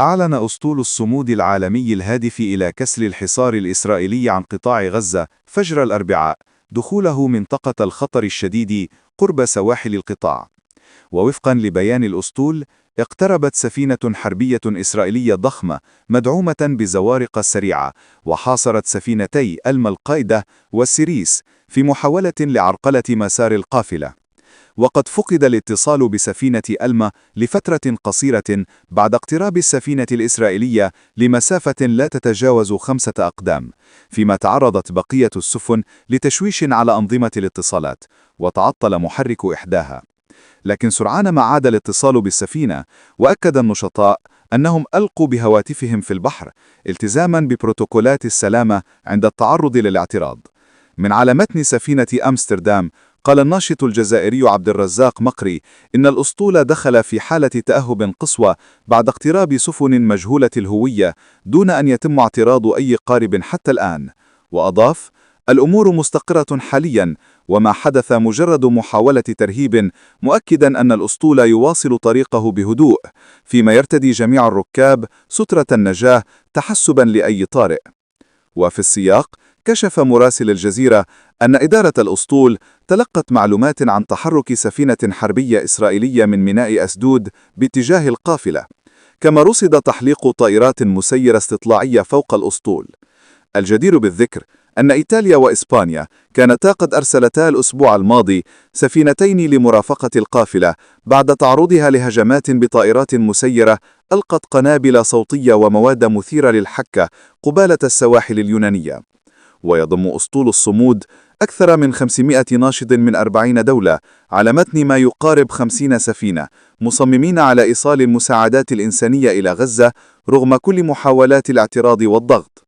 أعلن أسطول الصمود العالمي الهادف إلى كسر الحصار الإسرائيلي عن قطاع غزة فجر الأربعاء دخوله منطقة الخطر الشديد قرب سواحل القطاع. ووفقا لبيان الأسطول، اقتربت سفينة حربية إسرائيلية ضخمة مدعومة بزوارق سريعة وحاصرت سفينتي القائدة والسيريس في محاولة لعرقلة مسار القافلة. وقد فقد الاتصال بسفينة ألما لفترة قصيرة بعد اقتراب السفينة الإسرائيلية لمسافة لا تتجاوز 5 أقدام، فيما تعرضت بقية السفن لتشويش على أنظمة الاتصالات وتعطل محرك إحداها. لكن سرعان ما عاد الاتصال بالسفينة، وأكد النشطاء أنهم ألقوا بهواتفهم في البحر التزاما ببروتوكولات السلامة عند التعرض للاعتراض. من على متن سفينة أمستردام، قال الناشط الجزائري عبد الرزاق مقري إن الأسطول دخل في حالة تأهب قصوى بعد اقتراب سفن مجهولة الهوية دون أن يتم اعتراض أي قارب حتى الآن. وأضاف: الأمور مستقرة حاليا، وما حدث مجرد محاولة ترهيب، مؤكدا أن الأسطول يواصل طريقه بهدوء، فيما يرتدي جميع الركاب سترة النجاة تحسبا لأي طارئ. وفي السياق، كشف مراسل الجزيرة أن إدارة الأسطول تلقت معلومات عن تحرك سفينة حربية إسرائيلية من ميناء أسدود باتجاه القافلة، كما رصد تحليق طائرات مسيرة استطلاعية فوق الأسطول. الجدير بالذكر أن إيطاليا وإسبانيا كانتا قد أرسلتا الأسبوع الماضي سفينتين لمرافقة القافلة بعد تعرضها لهجمات بطائرات مسيرة ألقت قنابل صوتية ومواد مثيرة للحكة قبالة السواحل اليونانية. ويضم أسطول الصمود أكثر من 500 ناشط من 40 دولة على متن ما يقارب 50 سفينة، مصممين على إيصال المساعدات الإنسانية إلى غزة رغم كل محاولات الاعتراض والضغط.